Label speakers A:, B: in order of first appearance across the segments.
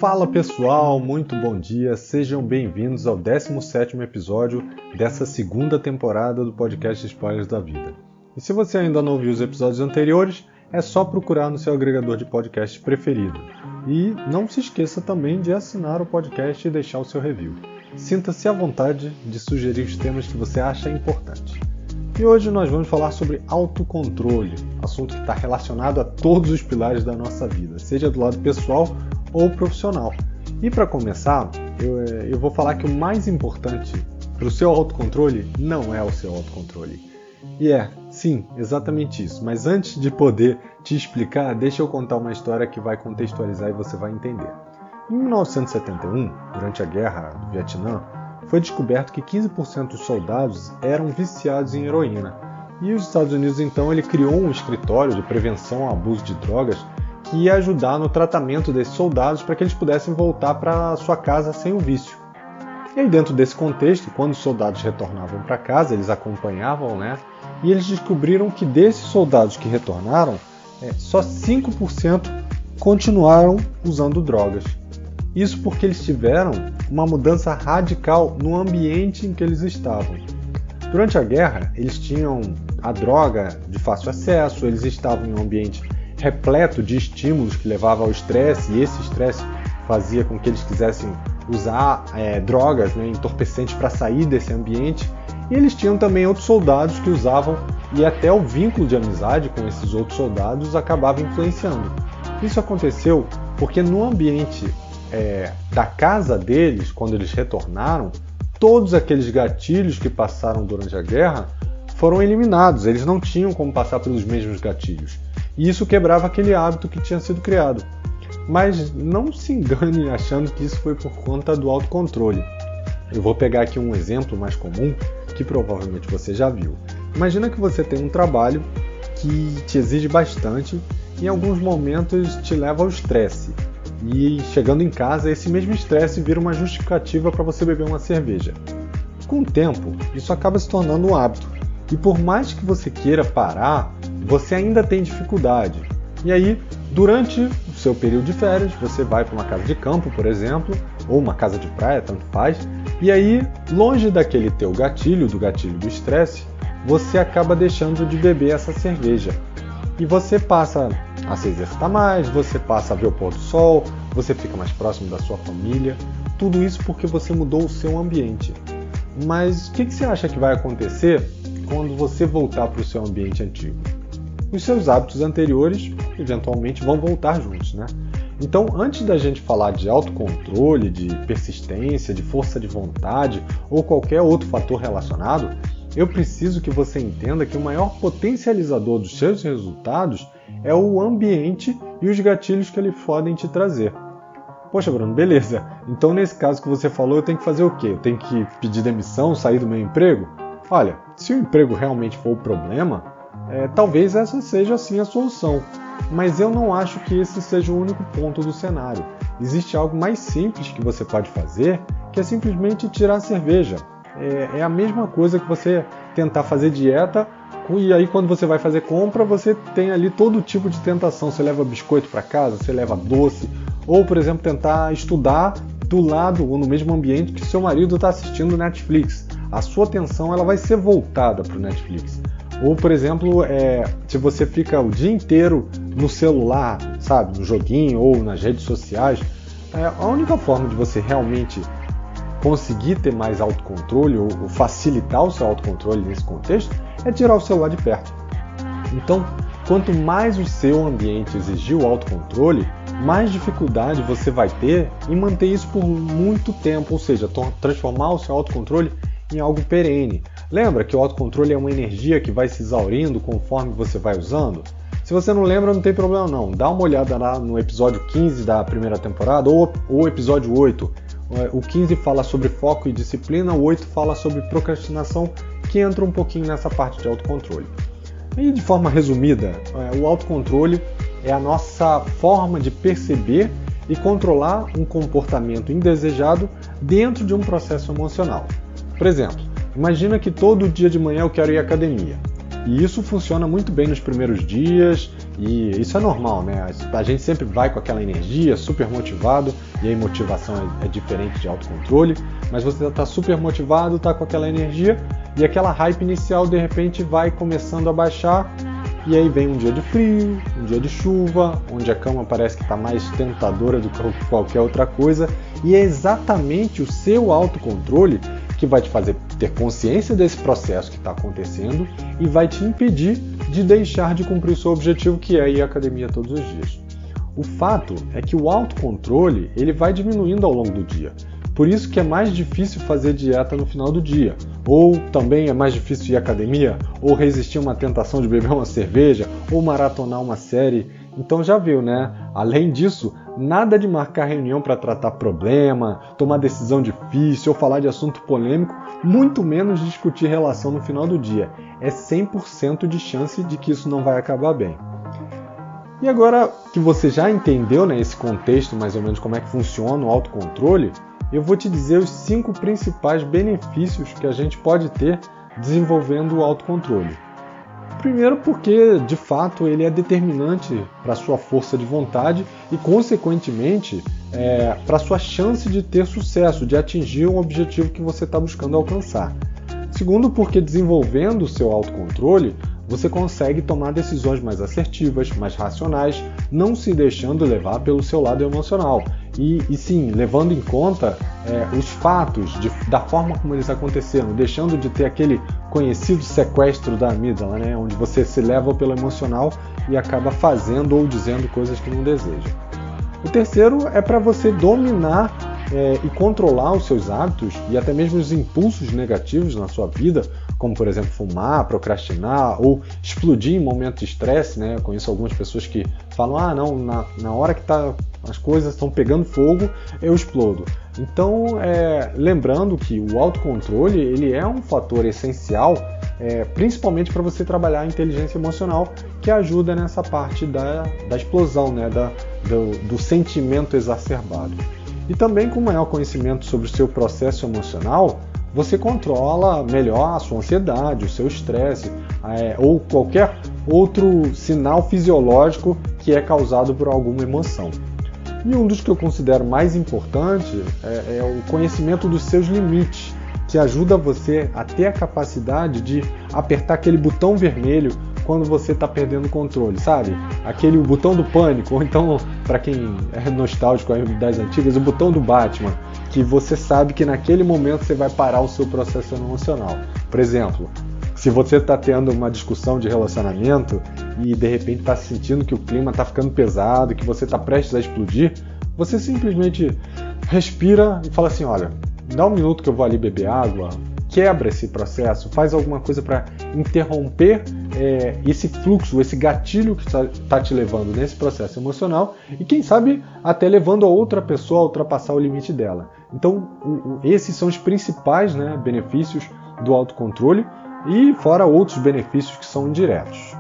A: Fala pessoal, muito bom dia, sejam bem-vindos ao 17º episódio dessa segunda temporada do podcast Spoilers da Vida. E se você ainda não viu os episódios anteriores, é só procurar no seu agregador de podcast preferido. E não se esqueça também de assinar o podcast e deixar o seu review. Sinta-se à vontade de sugerir os temas que você acha importante. E hoje nós vamos falar sobre autocontrole, assunto que está relacionado a todos os pilares da nossa vida, seja do lado pessoal ou profissional. E para começar, eu vou falar que o mais importante para o seu autocontrole não é o seu autocontrole. E sim, exatamente isso. Mas antes de poder te explicar, deixa eu contar uma história que vai contextualizar e você vai entender. Em 1971, durante a Guerra do Vietnã, foi descoberto que 15% dos soldados eram viciados em heroína. E os Estados Unidos, então, ele criou um escritório de prevenção ao abuso de drogas que ia ajudar no tratamento desses soldados para que eles pudessem voltar para sua casa sem o vício. E aí, dentro desse contexto, quando os soldados retornavam para casa, eles acompanhavam, e eles descobriram que desses soldados que retornaram, só 5% continuaram usando drogas. Isso porque eles tiveram uma mudança radical no ambiente em que eles estavam. Durante a guerra, eles tinham a droga de fácil acesso, eles estavam em um ambiente repleto de estímulos que levava ao estresse, e esse estresse fazia com que eles quisessem usar drogas, entorpecentes para sair desse ambiente. E eles tinham também outros soldados que usavam, e até o vínculo de amizade com esses outros soldados acabava influenciando. Isso aconteceu porque no ambiente da casa deles, quando eles retornaram, todos aqueles gatilhos que passaram durante a guerra foram eliminados, eles não tinham como passar pelos mesmos gatilhos. E isso quebrava aquele hábito que tinha sido criado. Mas não se engane achando que isso foi por conta do autocontrole. Eu vou pegar aqui um exemplo mais comum, que provavelmente você já viu. Imagina que você tem um trabalho que te exige bastante e em alguns momentos te leva ao estresse. E chegando em casa, esse mesmo estresse vira uma justificativa para você beber uma cerveja. Com o tempo, isso acaba se tornando um hábito. E por mais que você queira parar, você ainda tem dificuldade. E aí, durante o seu período de férias, você vai para uma casa de campo, por exemplo, ou uma casa de praia, tanto faz. E aí, longe daquele teu gatilho do estresse, você acaba deixando de beber essa cerveja. E você passa a se exercitar mais, você passa a ver o pôr do sol, você fica mais próximo da sua família. Tudo isso porque você mudou o seu ambiente. Mas o que você acha que vai acontecer quando você voltar para o seu ambiente antigo? Os seus hábitos anteriores, eventualmente, vão voltar juntos, Então, antes da gente falar de autocontrole, de persistência, de força de vontade ou qualquer outro fator relacionado, eu preciso que você entenda que o maior potencializador dos seus resultados é o ambiente e os gatilhos que eles podem te trazer. Poxa, Bruno, beleza. Então, nesse caso que você falou, eu tenho que fazer o quê? Eu tenho que pedir demissão, sair do meu emprego? Olha, se o emprego realmente for o problema, talvez essa seja sim a solução. Mas eu não acho que esse seja o único ponto do cenário. Existe algo mais simples que você pode fazer, que é simplesmente tirar a cerveja. É a mesma coisa que você tentar fazer dieta, e aí quando você vai fazer compra, você tem ali todo tipo de tentação. Você leva biscoito para casa, você leva doce, ou, por exemplo, tentar estudar do lado ou no mesmo ambiente que seu marido está assistindo Netflix. A sua atenção ela vai ser voltada para o Netflix. Ou, por exemplo, se você fica o dia inteiro no celular, no joguinho ou nas redes sociais, a única forma de você realmente conseguir ter mais autocontrole ou facilitar o seu autocontrole nesse contexto é tirar o celular de perto. Então, quanto mais o seu ambiente exigir o autocontrole, mais dificuldade você vai ter em manter isso por muito tempo, ou seja, transformar o seu autocontrole em algo perene. Lembra que o autocontrole é uma energia que vai se exaurindo conforme você vai usando? Se você não lembra, não tem problema não. Dá uma olhada lá no episódio 15 da primeira temporada ou o episódio 8. O 15 fala sobre foco e disciplina, o 8 fala sobre procrastinação, que entra um pouquinho nessa parte de autocontrole. E de forma resumida, o autocontrole é a nossa forma de perceber e controlar um comportamento indesejado dentro de um processo emocional. Por exemplo, imagina que todo dia de manhã eu quero ir à academia. E isso funciona muito bem nos primeiros dias, E isso é normal, né? A gente sempre vai com aquela energia, super motivado, e aí motivação é diferente de autocontrole, mas você está super motivado, está com aquela energia, e aquela hype inicial de repente vai começando a baixar, e aí vem um dia de frio, um dia de chuva, onde a cama parece que está mais tentadora do que qualquer outra coisa, e é exatamente o seu autocontrole que vai te fazer ter consciência desse processo que está acontecendo e vai te impedir de deixar de cumprir o seu objetivo, que é ir à academia todos os dias. O fato é que o autocontrole ele vai diminuindo ao longo do dia. Por isso que é mais difícil fazer dieta no final do dia. Ou também é mais difícil ir à academia, ou resistir a uma tentação de beber uma cerveja, ou maratonar uma série. Então já viu, né? Além disso, nada de marcar reunião para tratar problema, tomar decisão difícil ou falar de assunto polêmico, muito menos discutir relação no final do dia. É 100% de chance de que isso não vai acabar bem. E agora que você já entendeu, né, esse contexto, mais ou menos como é que funciona o autocontrole, eu vou te dizer os 5 principais benefícios que a gente pode ter desenvolvendo o autocontrole. Primeiro porque, de fato, ele é determinante para a sua força de vontade e, consequentemente, para a sua chance de ter sucesso, de atingir um objetivo que você está buscando alcançar. Segundo, porque desenvolvendo o seu autocontrole, você consegue tomar decisões mais assertivas, mais racionais, não se deixando levar pelo seu lado emocional. E sim, levando em conta os fatos, da forma como eles aconteceram, deixando de ter aquele conhecido sequestro da amígdala, né, onde você se leva pelo emocional e acaba fazendo ou dizendo coisas que não deseja. O terceiro é para você dominar e controlar os seus hábitos e até mesmo os impulsos negativos na sua vida, como por exemplo fumar, procrastinar ou explodir em momentos de estresse, né? Eu conheço algumas pessoas que falam, não, na hora que as coisas estão pegando fogo, eu explodo. Então, lembrando que o autocontrole ele é um fator essencial, principalmente para você trabalhar a inteligência emocional, que ajuda nessa parte da explosão, né? do sentimento exacerbado. E também com maior conhecimento sobre o seu processo emocional, você controla melhor a sua ansiedade, o seu estresse, ou qualquer outro sinal fisiológico que é causado por alguma emoção. E um dos que eu considero mais importante é o conhecimento dos seus limites, que ajuda você a ter a capacidade de apertar aquele botão vermelho quando você está perdendo o controle, sabe? Aquele botão do pânico, ou então, para quem é nostálgico das antigas, o botão do Batman, que você sabe que naquele momento você vai parar o seu processo emocional. Por exemplo, se você está tendo uma discussão de relacionamento e de repente está sentindo que o clima está ficando pesado, que você está prestes a explodir, você simplesmente respira e fala assim, olha, dá um minuto que eu vou ali beber água, quebra esse processo, faz alguma coisa para interromper esse fluxo, esse gatilho que está te levando nesse processo emocional e quem sabe até levando a outra pessoa a ultrapassar o limite dela. Então esses são os principais, né, benefícios do autocontrole e fora outros benefícios que são indiretos.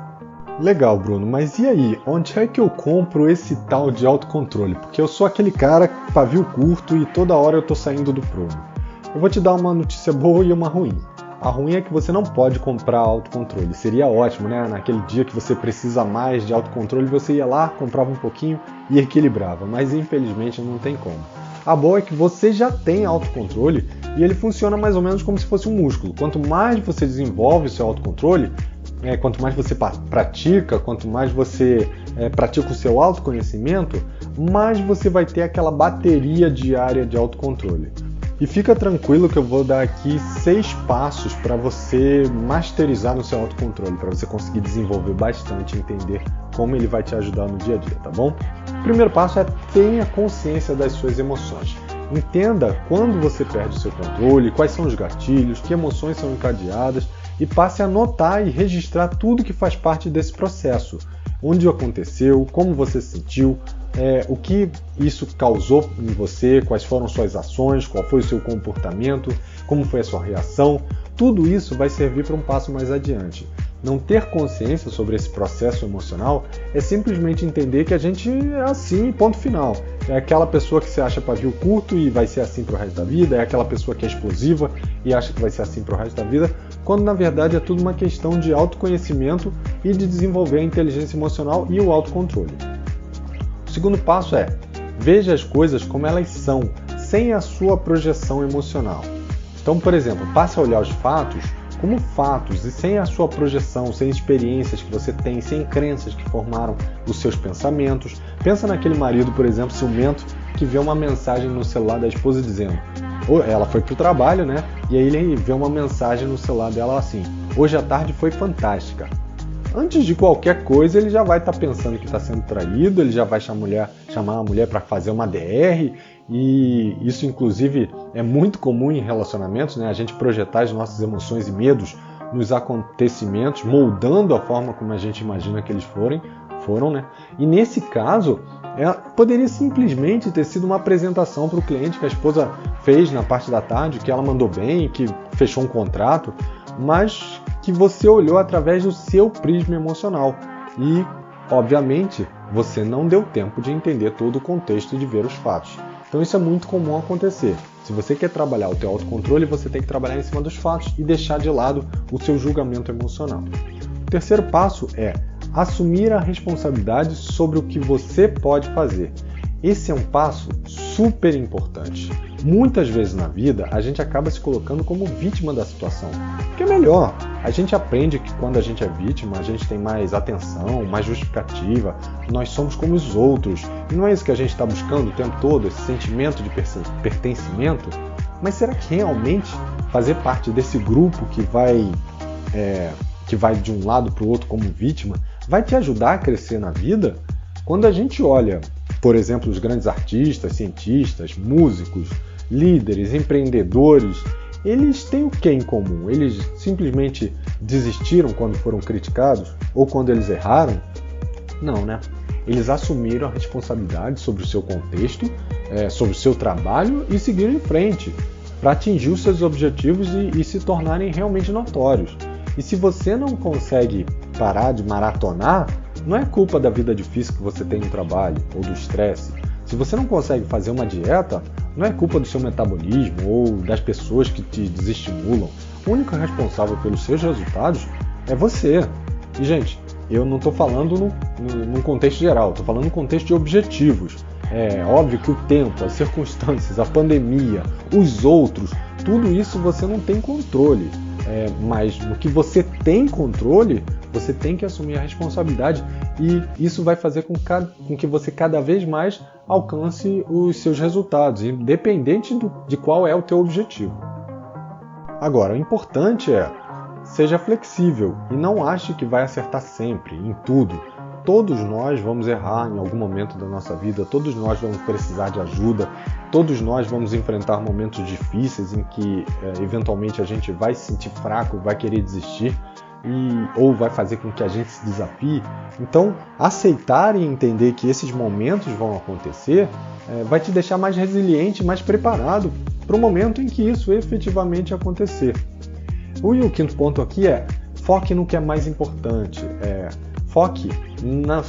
A: Legal, Bruno, mas e aí? Onde é que eu compro esse tal de autocontrole? Porque eu sou aquele cara pavio curto e toda hora eu tô saindo do prumo. Eu vou te dar uma notícia boa e uma ruim. A ruim é que você não pode comprar autocontrole. Seria ótimo, né? Naquele dia que você precisa mais de autocontrole, você ia lá, comprava um pouquinho e equilibrava. Mas infelizmente não tem como. A boa é que você já tem autocontrole e ele funciona mais ou menos como se fosse um músculo. Quanto mais você desenvolve o seu autocontrole, quanto mais você pratica, quanto mais você pratica o seu autoconhecimento, mais você vai ter aquela bateria diária de autocontrole. E fica tranquilo que eu vou dar aqui 6 passos para você masterizar no seu autocontrole, para você conseguir desenvolver bastante e entender como ele vai te ajudar no dia a dia, tá bom? O primeiro passo é tenha consciência das suas emoções. Entenda quando você perde o seu controle, quais são os gatilhos, que emoções são encadeadas e passe a anotar e registrar tudo que faz parte desse processo. Onde aconteceu, como você se sentiu, o que isso causou em você, quais foram suas ações, qual foi o seu comportamento, como foi a sua reação. Tudo isso vai servir para um passo mais adiante. Não ter consciência sobre esse processo emocional é simplesmente entender que a gente é assim, ponto final. É aquela pessoa que se acha pavio curto e vai ser assim pro resto da vida, é aquela pessoa que é explosiva e acha que vai ser assim pro resto da vida, quando na verdade é tudo uma questão de autoconhecimento e de desenvolver a inteligência emocional e o autocontrole. O segundo passo é: veja as coisas como elas são, sem a sua projeção emocional. Então, por exemplo, passe a olhar os fatos como fatos e sem a sua projeção, sem experiências que você tem, sem crenças que formaram os seus pensamentos. Pensa naquele marido, por exemplo, ciumento, que vê uma mensagem no celular da esposa dizendo, ou ela foi pro trabalho, né? E aí ele vê uma mensagem no celular dela assim: hoje à tarde foi fantástica. Antes de qualquer coisa, ele já vai estar pensando que está sendo traído, ele já vai chamar a mulher para fazer uma DR, e isso inclusive é muito comum em relacionamentos, né? A gente projetar as nossas emoções e medos nos acontecimentos, moldando a forma como a gente imagina que eles foram, né? E nesse caso, poderia simplesmente ter sido uma apresentação para o cliente que a esposa fez na parte da tarde, que ela mandou bem, que fechou um contrato, mas que você olhou através do seu prisma emocional e, obviamente, você não deu tempo de entender todo o contexto e de ver os fatos. Então isso é muito comum acontecer. Se você quer trabalhar o teu autocontrole, você tem que trabalhar em cima dos fatos e deixar de lado o seu julgamento emocional. O terceiro passo é assumir a responsabilidade sobre o que você pode fazer. Esse é um passo super importante. Muitas vezes na vida, a gente acaba se colocando como vítima da situação. O que é melhor? A gente aprende que quando a gente é vítima, a gente tem mais atenção, mais justificativa, nós somos como os outros. E não é isso que a gente está buscando o tempo todo, esse sentimento de pertencimento? Mas será que realmente fazer parte desse grupo que vai de um lado para o outro como vítima vai te ajudar a crescer na vida? Quando a gente olha, por exemplo, os grandes artistas, cientistas, músicos, líderes, empreendedores, eles têm o que em comum? Eles simplesmente desistiram quando foram criticados? Ou quando eles erraram? Não, né? Eles assumiram a responsabilidade sobre o seu contexto, sobre o seu trabalho e seguiram em frente para atingir os seus objetivos e se tornarem realmente notórios. E se você não consegue parar de maratonar, não é culpa da vida difícil que você tem no trabalho ou do estresse. Se você não consegue fazer uma dieta, não é culpa do seu metabolismo ou das pessoas que te desestimulam. O único responsável pelos seus resultados é você. E, gente, eu não estou falando num contexto geral, estou falando no contexto de objetivos. É óbvio que o tempo, as circunstâncias, a pandemia, os outros, tudo isso você não tem controle. Mas no que você tem controle, você tem que assumir a responsabilidade e isso vai fazer com que você cada vez mais alcance os seus resultados, independente de qual é o teu objetivo. Agora, o importante seja flexível e não ache que vai acertar sempre, em tudo. Todos nós vamos errar em algum momento da nossa vida, todos nós vamos precisar de ajuda, todos nós vamos enfrentar momentos difíceis em que eventualmente a gente vai se sentir fraco, vai querer desistir ou vai fazer com que a gente se desafie. Então, aceitar e entender que esses momentos vão acontecer vai te deixar mais resiliente, mais preparado para o momento em que isso efetivamente acontecer. E o quinto ponto aqui é: foque no que é mais importante. Foque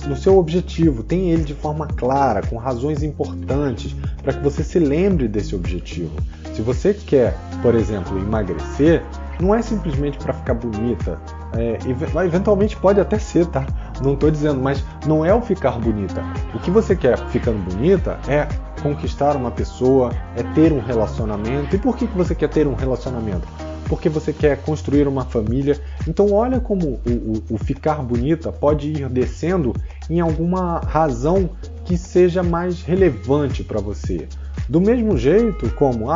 A: no seu objetivo, tenha ele de forma clara, com razões importantes, para que você se lembre desse objetivo. Se você quer, por exemplo, emagrecer, não é simplesmente para ficar bonita. Eventualmente pode até ser, tá? Não estou dizendo, mas não é o ficar bonita. O que você quer ficando bonita é conquistar uma pessoa, é ter um relacionamento. E por que você quer ter um relacionamento? Porque você quer construir uma família. Então olha como o ficar bonita pode ir descendo em alguma razão que seja mais relevante para você. Do mesmo jeito como,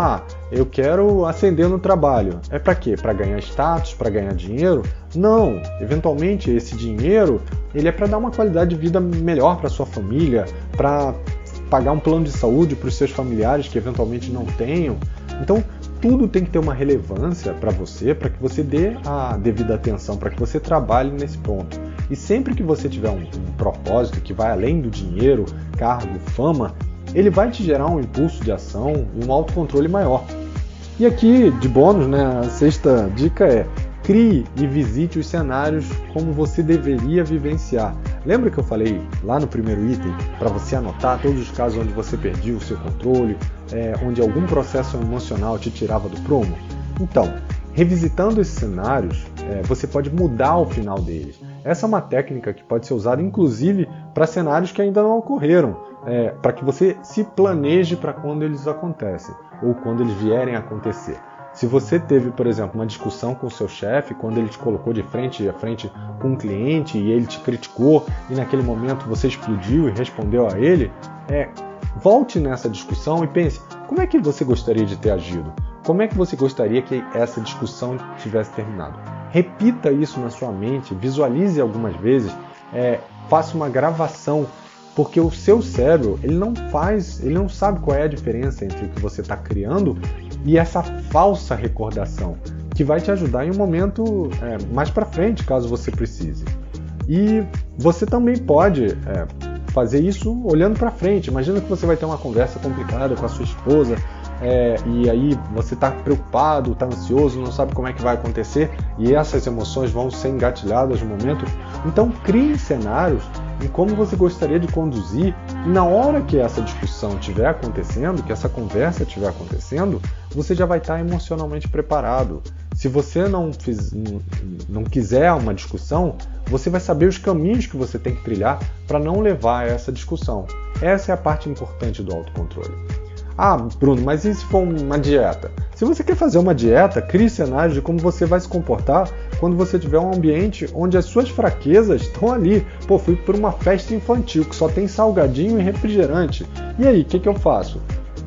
A: eu quero ascender no trabalho. É para quê? Para ganhar status? Para ganhar dinheiro? Não. Eventualmente esse dinheiro ele é para dar uma qualidade de vida melhor para sua família, para pagar um plano de saúde para os seus familiares que eventualmente não tenham. Então, tudo tem que ter uma relevância para você, para que você dê a devida atenção, para que você trabalhe nesse ponto. E sempre que você tiver um propósito que vai além do dinheiro, cargo, fama, ele vai te gerar um impulso de ação e um autocontrole maior. E aqui, de bônus, a sexta dica é: crie e visite os cenários como você deveria vivenciar. Lembra que eu falei lá no primeiro item para você anotar todos os casos onde você perdia o seu controle, onde algum processo emocional te tirava do prumo? Então, revisitando esses cenários, você pode mudar o final deles. Essa é uma técnica que pode ser usada inclusive para cenários que ainda não ocorreram, para que você se planeje para quando eles acontecem ou quando eles vierem a acontecer. Se você teve, por exemplo, uma discussão com o seu chefe, quando ele te colocou de frente a frente com um cliente e ele te criticou e naquele momento você explodiu e respondeu a ele, volte nessa discussão e pense, como é que você gostaria de ter agido? Como é que você gostaria que essa discussão tivesse terminado? Repita isso na sua mente, visualize algumas vezes, faça uma gravação, porque o seu cérebro ele não sabe qual é a diferença entre o que você está criando e essa falsa recordação, que vai te ajudar em um momento mais para frente, caso você precise. E você também pode fazer isso olhando para frente. Imagina que você vai ter uma conversa complicada com a sua esposa, e aí você está preocupado, está ansioso, não sabe como é que vai acontecer, e essas emoções vão ser engatilhadas no momento. Então crie cenários em como você gostaria de conduzir, e na hora que essa discussão estiver acontecendo, que essa conversa estiver acontecendo, você já vai estar emocionalmente preparado. Se você não quiser uma discussão, você vai saber os caminhos que você tem que trilhar para não levar a essa discussão. Essa é a parte importante do autocontrole. Ah, Bruno, mas e se for uma dieta? Se você quer fazer uma dieta, crie cenários de como você vai se comportar quando você tiver um ambiente onde as suas fraquezas estão ali. Pô, fui por uma festa infantil que só tem salgadinho e refrigerante. E aí, o que eu faço?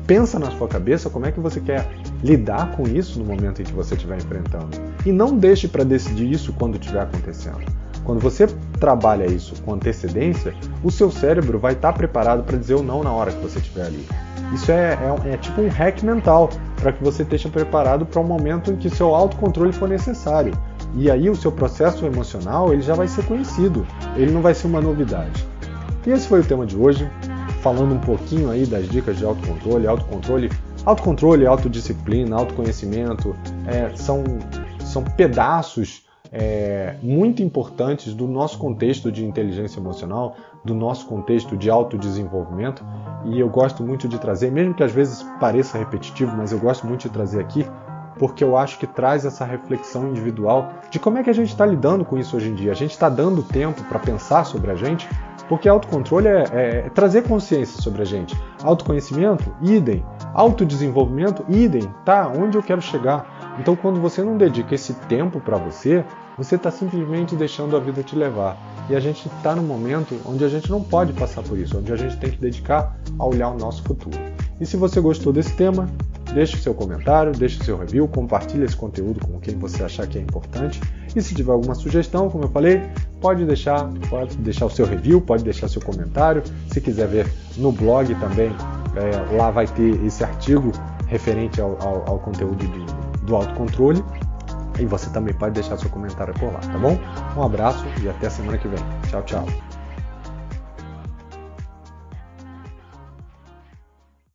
A: Pensa na sua cabeça como é que você quer lidar com isso no momento em que você estiver enfrentando. E não deixe para decidir isso quando estiver acontecendo. Quando você trabalha isso com antecedência, o seu cérebro vai estar preparado para dizer o não na hora que você estiver ali. Isso é tipo um hack mental para que você esteja preparado para o momento em que seu autocontrole for necessário. E aí o seu processo emocional ele já vai ser conhecido, ele não vai ser uma novidade. E esse foi o tema de hoje, falando um pouquinho aí das dicas de autocontrole, autodisciplina, autoconhecimento, são pedaços muito importantes do nosso contexto de inteligência emocional, do nosso contexto de autodesenvolvimento, e eu gosto muito de trazer, mesmo que às vezes pareça repetitivo, mas eu gosto muito de trazer aqui, porque eu acho que traz essa reflexão individual de como é que a gente está lidando com isso hoje em dia. A gente está dando tempo para pensar sobre a gente, porque autocontrole é trazer consciência sobre a gente. Autoconhecimento, idem. Autodesenvolvimento, idem. Tá, onde eu quero chegar? Então, quando você não dedica esse tempo para você está simplesmente deixando a vida te levar. E a gente está num momento onde a gente não pode passar por isso, onde a gente tem que dedicar a olhar o nosso futuro. E se você gostou desse tema, deixe o seu comentário, deixe o seu review, compartilhe esse conteúdo com quem você achar que é importante. E se tiver alguma sugestão, como eu falei, pode deixar o seu review, pode deixar seu comentário. Se quiser ver no blog também, lá vai ter esse artigo referente ao conteúdo do autocontrole. E você também pode deixar seu comentário por lá, tá bom? Um abraço e até a semana que vem. Tchau, tchau.